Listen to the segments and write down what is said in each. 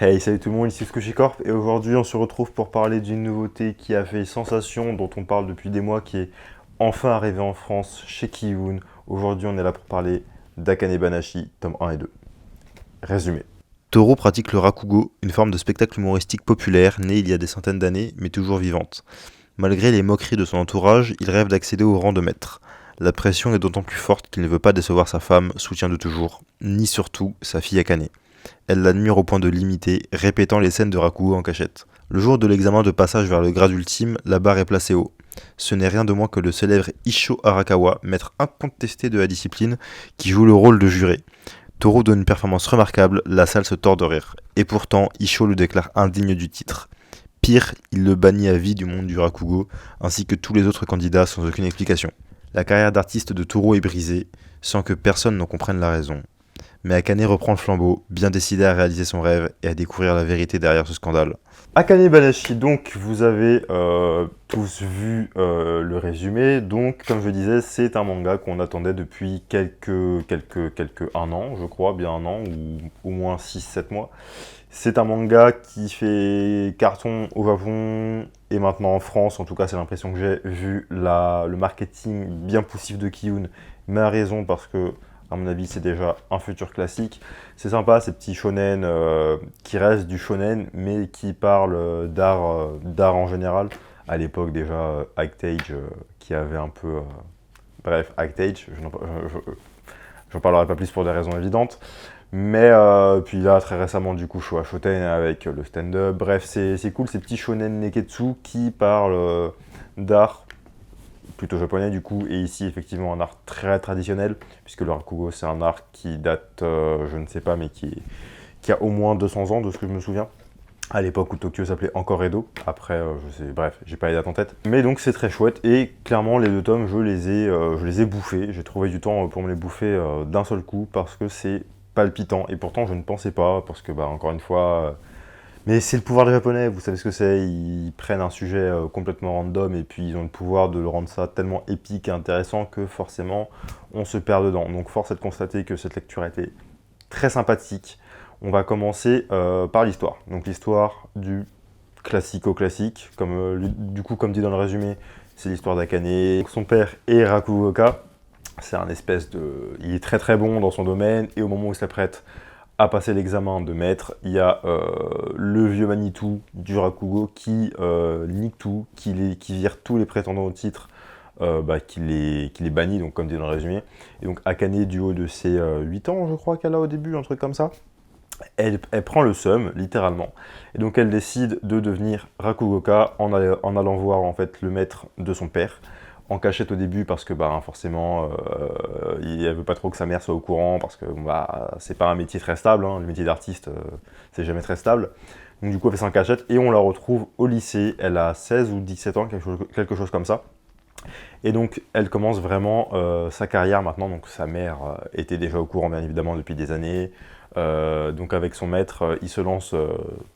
Hey, salut tout le monde, ici SquishyCorp et aujourd'hui on se retrouve pour parler d'une nouveauté qui a fait sensation, dont on parle depuis des mois, qui est enfin arrivée en France chez Kiyun. Aujourd'hui on est là pour parler d'Akane Banashi, tome 1 et 2. Résumé. Toro pratique le rakugo, une forme de spectacle humoristique populaire née il y a des centaines d'années mais toujours vivante. Malgré les moqueries de son entourage, il rêve d'accéder au rang de maître. La pression est d'autant plus forte qu'il ne veut pas décevoir sa femme, soutien de toujours, ni surtout sa fille Akane. Elle l'admire au point de l'imiter, répétant les scènes de Rakugo en cachette. Le jour de l'examen de passage vers le grade ultime, la barre est placée haut. Ce n'est rien de moins que le célèbre Issho Arakawa, maître incontesté de la discipline, qui joue le rôle de juré. Toro donne une performance remarquable, la salle se tord de rire. Et pourtant, Issho le déclare indigne du titre. Pire, il le bannit à vie du monde du Rakugo, ainsi que tous les autres candidats sans aucune explication. La carrière d'artiste de Toro est brisée, sans que personne n'en comprenne la raison. Mais Akane reprend le flambeau, bien décidé à réaliser son rêve et à découvrir la vérité derrière ce scandale. Akane Banashi, donc vous avez tous vu le résumé. Donc, comme je disais, c'est un manga qu'on attendait depuis un an, je crois, bien un an, ou au moins 6-7 mois. C'est un manga qui fait carton au Japon et maintenant en France, en tout cas c'est l'impression que j'ai, vu le marketing bien poussif de Kiyun, mais à raison parce que, à mon avis, c'est déjà un futur classique. C'est sympa, ces petits shonen qui restent du shonen, mais qui parlent d'art en général. À l'époque déjà, Actage, qui avait un peu... bref, Actage, j'en parlerai pas plus pour des raisons évidentes. Mais puis là, très récemment, du coup, Shoten avec le stand-up. Bref, c'est cool, ces petits shonen neketsu qui parlent d'art plutôt japonais, du coup, et ici, effectivement, un art très traditionnel, puisque le rakugo, c'est un art qui date, je ne sais pas, mais qui a au moins 200 ans, de ce que je me souviens. À l'époque où Tokyo s'appelait encore Edo. Après, je sais, bref, j'ai pas les dates en tête. Mais donc c'est très chouette. Et clairement, les deux tomes, je les ai bouffés. J'ai trouvé du temps pour me les bouffer d'un seul coup parce que c'est palpitant. Et pourtant, je ne pensais pas parce que, bah, encore une fois, mais c'est le pouvoir des Japonais. Vous savez ce que c'est. Ils prennent un sujet complètement random et puis ils ont le pouvoir de le rendre ça tellement épique et intéressant que forcément, on se perd dedans. Donc, force est de constater que cette lecture a été très sympathique. On va commencer par l'histoire. Donc l'histoire du classico-classique, comme dit dans le résumé, c'est l'histoire d'Akane. Donc, son père est Rakugoka, c'est un espèce de... Il est très très bon dans son domaine, et au moment où il s'apprête à passer l'examen de maître, il y a le vieux Manitou du Rakugo qui nique tout, qui vire tous les prétendants au titre, qui les bannit, donc comme dit dans le résumé. Et donc Akane, du haut de ses 8 ans, je crois qu'elle a au début, un truc comme ça, elle prend le seum, littéralement. Et donc elle décide de devenir Rakugoka en allant voir en fait le maître de son père, en cachette au début parce que bah, forcément elle veut pas trop que sa mère soit au courant parce que bah, c'est pas un métier très stable, hein, le métier d'artiste c'est jamais très stable. Donc du coup elle fait ça en cachette et on la retrouve au lycée, elle a 16 ou 17 ans, quelque chose comme ça. Et donc elle commence vraiment sa carrière maintenant, donc sa mère était déjà au courant bien évidemment depuis des années. Donc avec son maître, il se lance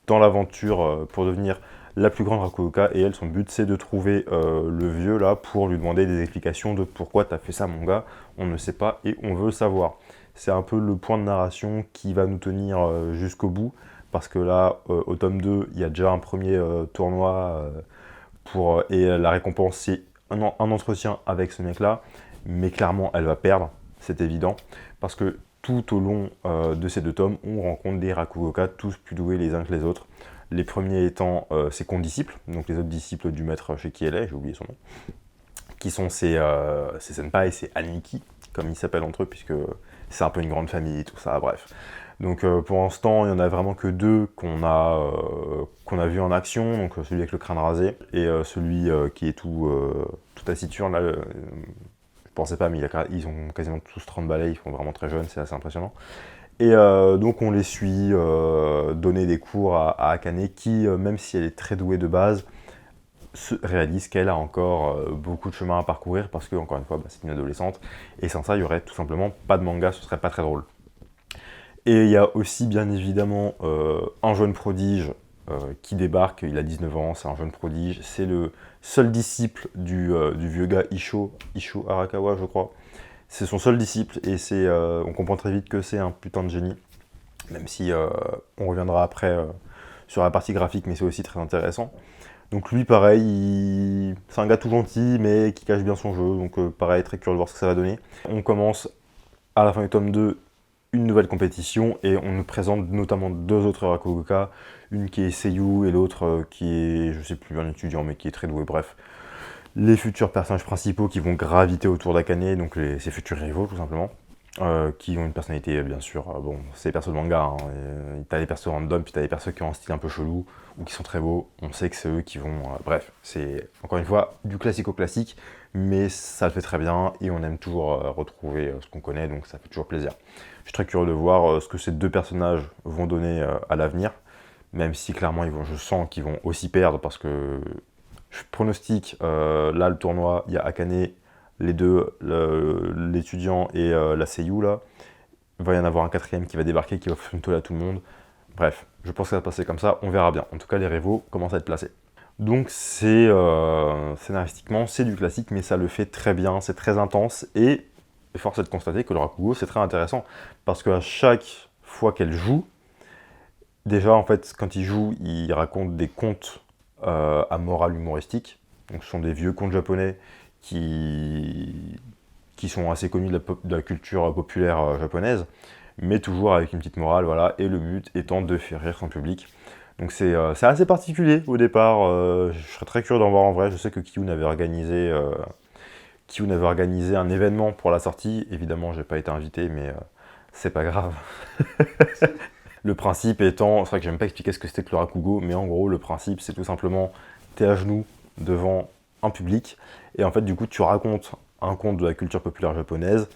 dans l'aventure pour devenir la plus grande Rakugoka, et elle, son but c'est de trouver le vieux là pour lui demander des explications de pourquoi t'as fait ça mon gars, on ne sait pas et on veut savoir. C'est un peu le point de narration qui va nous tenir jusqu'au bout, parce que là, au tome 2, il y a déjà un premier tournoi et la récompense c'est un entretien avec ce mec là, mais clairement elle va perdre, c'est évident, parce que tout au long de ces deux tomes, on rencontre des Rakugoka tous plus doués les uns que les autres. Les premiers étant ses condisciples, donc les autres disciples du maître chez qui elle est, j'ai oublié son nom, qui sont ses senpai et ses aniki, comme ils s'appellent entre eux, puisque c'est un peu une grande famille, tout ça, bref. Donc pour l'instant, il n'y en a vraiment que deux qu'on a vu en action, donc celui avec le crâne rasé, et celui qui est tout taciturne, là, je pensais pas, mais ils ont quasiment tous 30 balais, ils sont vraiment très jeunes, c'est assez impressionnant. Et donc on les suit donner des cours à Akane qui, même si elle est très douée de base, réalise qu'elle a encore beaucoup de chemin à parcourir parce que, encore une fois, bah, c'est une adolescente. Et sans ça, il y aurait tout simplement pas de manga, ce serait pas très drôle. Et il y a aussi, bien évidemment, un jeune prodige qui débarque, il a 19 ans, c'est un jeune prodige. C'est le seul disciple du vieux gars Issho Arakawa, je crois. C'est son seul disciple et on comprend très vite que c'est un putain de génie. même si on reviendra après sur la partie graphique, mais c'est aussi très intéressant. Donc lui, pareil, c'est un gars tout gentil, mais qui cache bien son jeu, donc pareil, très curieux de voir ce que ça va donner. On commence à la fin du tome 2 une nouvelle compétition, et on nous présente notamment deux autres Rakugoka, une qui est Seiyu et l'autre qui est, je sais plus, un étudiant, mais qui est très doué, bref. Les futurs personnages principaux qui vont graviter autour d'Akane, donc ses futurs rivaux tout simplement, qui ont une personnalité bien sûr, bon c'est les persos de manga, hein, t'as les persos random, puis t'as les persos qui ont un style un peu chelou, ou qui sont très beaux, on sait que c'est eux qui vont, bref, c'est encore une fois du classico-classique, mais ça le fait très bien, et on aime toujours retrouver ce qu'on connaît, donc ça fait toujours plaisir. Je suis très curieux de voir ce que ces deux personnages vont donner à l'avenir, même si clairement je sens qu'ils vont aussi perdre, parce que je pronostique, là, le tournoi, il y a Akane, les deux, l'étudiant et la Seiyu, là. Il va y en avoir un quatrième qui va débarquer, qui va fronter à tout le monde. Bref, je pense que ça va passer comme ça, on verra bien. En tout cas, les rivaux commencent à être placés. Donc, scénaristiquement, c'est du classique, mais ça le fait très bien, c'est très intense, et force est de constater que le Rakugo, c'est très intéressant, parce qu'à chaque fois qu'elle joue, déjà, en fait, quand il joue, il raconte des contes à morale humoristique. Donc, ce sont des vieux contes japonais qui sont assez connus de la culture populaire japonaise, mais toujours avec une petite morale, voilà, et le but étant de faire rire son public. Donc c'est assez particulier au départ, je serais très curieux d'en voir en vrai. Je sais que Kiyun avait organisé un événement pour la sortie, évidemment j'ai pas été invité, mais c'est pas grave. Le principe étant, c'est vrai que j'aime pas expliquer ce que c'était que le Rakugo, mais en gros le principe c'est tout simplement, t'es à genoux devant un public, et en fait du coup tu racontes un conte de la culture populaire japonaise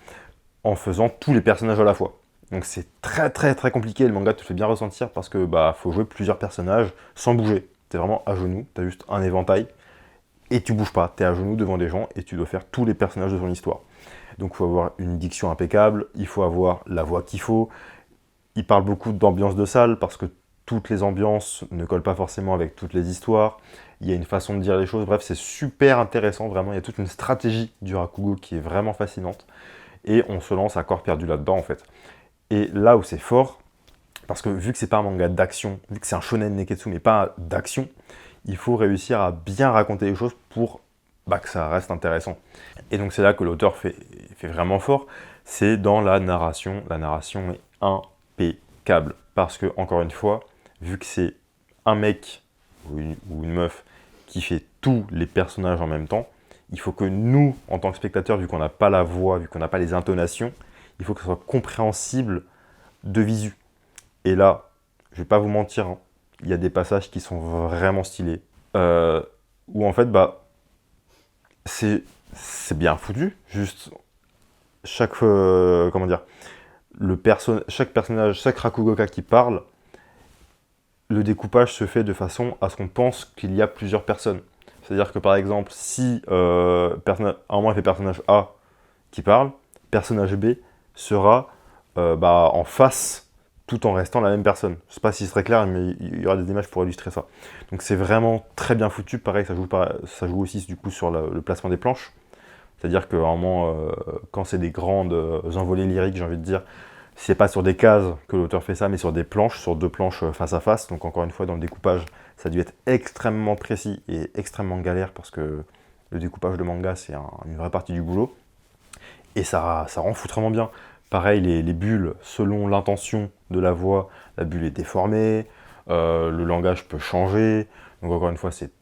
en faisant tous les personnages à la fois. Donc c'est très très très compliqué, le manga te le fait bien ressentir, parce que bah faut jouer plusieurs personnages sans bouger. T'es vraiment à genoux, t'as juste un éventail, et tu bouges pas, t'es à genoux devant des gens, et tu dois faire tous les personnages de ton histoire. Donc il faut avoir une diction impeccable, il faut avoir la voix qu'il faut. Il parle beaucoup d'ambiance de salle, parce que toutes les ambiances ne collent pas forcément avec toutes les histoires. Il y a une façon de dire les choses, bref, c'est super intéressant, vraiment. Il y a toute une stratégie du Rakugo qui est vraiment fascinante. Et on se lance à corps perdu là-dedans, en fait. Et là où c'est fort, parce que vu que c'est pas un manga d'action, vu que c'est un shonen neketsu, mais pas d'action, il faut réussir à bien raconter les choses pour que ça reste intéressant. Et donc c'est là que l'auteur fait vraiment fort, c'est dans la narration. La narration est impeccable, parce que, encore une fois, vu que c'est un mec ou une meuf qui fait tous les personnages en même temps, il faut que nous, en tant que spectateurs, vu qu'on n'a pas la voix, vu qu'on n'a pas les intonations, il faut que ce soit compréhensible de visu. Et là, je vais pas vous mentir, hein, il y a des passages qui sont vraiment stylés, où en fait, c'est bien foutu, juste comment dire, chaque personnage, chaque Rakugoka qui parle, le découpage se fait de façon à ce qu'on pense qu'il y a plusieurs personnes. C'est-à-dire que par exemple, si à un moment il fait personnage A qui parle, personnage B sera en face, tout en restant la même personne. Je sais pas si c'est très clair, mais il y aura des images pour illustrer ça. Donc c'est vraiment très bien foutu. Pareil, ça joue aussi du coup sur le placement des planches. C'est-à-dire qu'à un moment, quand c'est des grandes envolées lyriques, j'ai envie de dire, c'est pas sur des cases que l'auteur fait ça, mais sur des planches, sur deux planches face à face. Donc encore une fois, dans le découpage, ça a dû être extrêmement précis et extrêmement galère, parce que le découpage de manga, c'est une vraie partie du boulot. Et ça rend foutrement bien. Pareil, les bulles, selon l'intention de la voix, la bulle est déformée, le langage peut changer. Donc encore une fois, c'est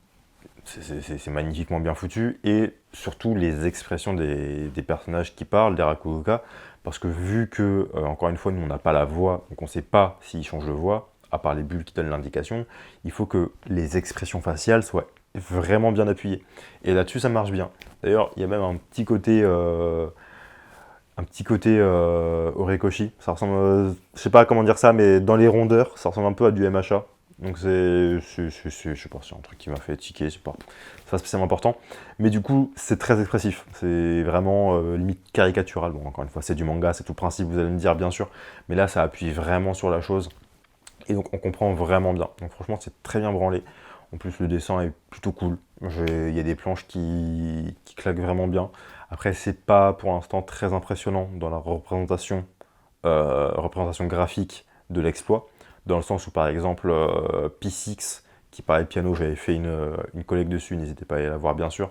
magnifiquement bien foutu. Et surtout, les expressions des personnages qui parlent, des Rakugoka, parce que vu que, encore une fois, nous, on n'a pas la voix, donc on ne sait pas s'ils changent de voix, à part les bulles qui donnent l'indication, il faut que les expressions faciales soient vraiment bien appuyées. Et là-dessus, ça marche bien. D'ailleurs, il y a même un petit côté Orekoshi. Ça ressemble, je sais pas comment dire ça, mais dans les rondeurs, ça ressemble un peu à du MHA. Donc je sais pas, c'est un truc qui m'a fait tiquer, c'est pas spécialement important. Mais du coup, c'est très expressif. C'est vraiment limite caricatural. Bon, encore une fois, c'est du manga, c'est tout le principe, vous allez me dire, bien sûr. Mais là, ça appuie vraiment sur la chose. Et donc, on comprend vraiment bien. Donc franchement, c'est très bien branlé. En plus, le dessin est plutôt cool. Il y a des planches qui claquent vraiment bien. Après, c'est pas pour l'instant très impressionnant dans la représentation graphique de l'exploit, dans le sens où par exemple P6, qui parlait de piano, j'avais fait une collègue dessus, n'hésitez pas à aller la voir bien sûr.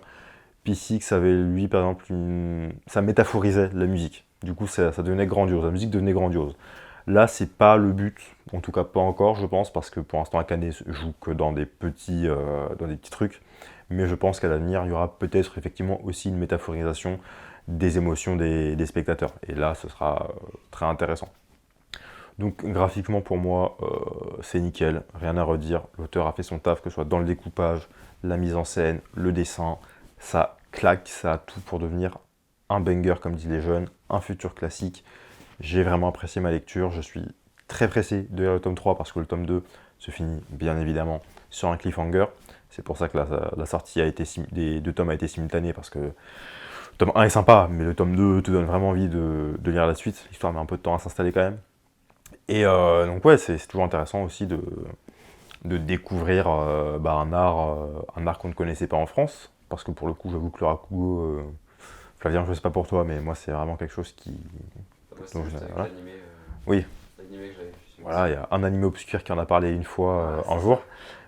P6 avait lui par exemple, ça métaphorisait la musique, du coup ça devenait grandiose, la musique devenait grandiose. Là c'est pas le but, en tout cas pas encore je pense, parce que pour l'instant Akane joue que dans des petits trucs, mais je pense qu'à l'avenir il y aura peut-être effectivement aussi une métaphorisation des émotions des spectateurs, et là ce sera très intéressant. Donc graphiquement pour moi c'est nickel, rien à redire, l'auteur a fait son taf, que ce soit dans le découpage, la mise en scène, le dessin, ça claque, ça a tout pour devenir un banger comme disent les jeunes, un futur classique. J'ai vraiment apprécié ma lecture, je suis très pressé de lire le tome 3 parce que le tome 2 se finit bien évidemment sur un cliffhanger. C'est pour ça que la sortie des 2 tomes a été simultanée, parce que le tome 1 est sympa, mais le tome 2 te donne vraiment envie de lire la suite. L'histoire met un peu de temps à s'installer quand même. Et donc ouais, c'est toujours intéressant aussi de découvrir un art qu'on ne connaissait pas en France. Parce que pour le coup, j'avoue que le rakugo, Flavien, je sais pas pour toi, mais moi c'est vraiment quelque chose qui... Moi, c'est juste avec voilà. l'animé Oui, que j'avais vu. voilà, il y a un animé obscur qui en a parlé une fois un jour.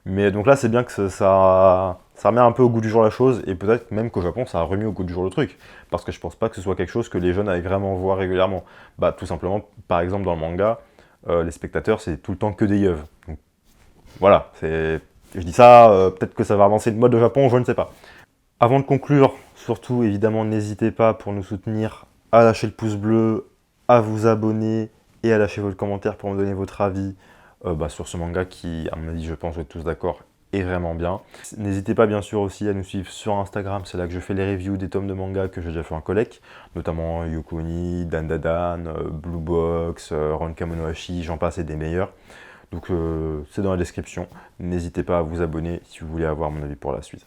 Mais donc là, c'est bien que ça remet un peu au goût du jour la chose, et peut-être même qu'au Japon, ça a remis au goût du jour le truc. Parce que je pense pas que ce soit quelque chose que les jeunes aillent vraiment voir régulièrement. Bah, tout simplement, par exemple, dans le manga, les spectateurs, c'est tout le temps que des yeux. Donc, voilà, je dis ça, peut-être que ça va avancer de mode au Japon, je ne sais pas. Avant de conclure, surtout, évidemment, n'hésitez pas pour nous soutenir à lâcher le pouce bleu, à vous abonner et à lâcher votre commentaire pour me donner votre avis sur ce manga qui, à mon avis, je pense, vous êtes tous d'accord, est vraiment bien. N'hésitez pas, bien sûr, aussi à nous suivre sur Instagram, c'est là que je fais les reviews des tomes de manga que j'ai déjà fait en collect, notamment Yukoni, Dandadan, Blue Box, Ronka Monohashi, j'en passe et des meilleurs. Donc c'est dans la description, n'hésitez pas à vous abonner si vous voulez avoir mon avis pour la suite.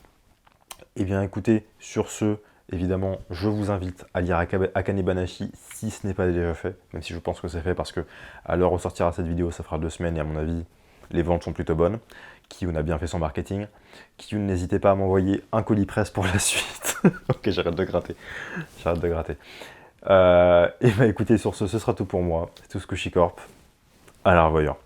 Et bien écoutez, sur ce, évidemment, je vous invite à lire Akane Banashi si ce n'est pas déjà fait, même si je pense que c'est fait parce que à l'heure où sortira cette vidéo, ça fera 2 semaines et à mon avis, les ventes sont plutôt bonnes. Kiyun a bien fait son marketing. Kiyun, n'hésitez pas à m'envoyer un colis presse pour la suite. Ok, j'arrête de gratter. J'arrête de gratter. Et bien écoutez, sur ce sera tout pour moi. C'est tout ce que Corp. À la revoyure.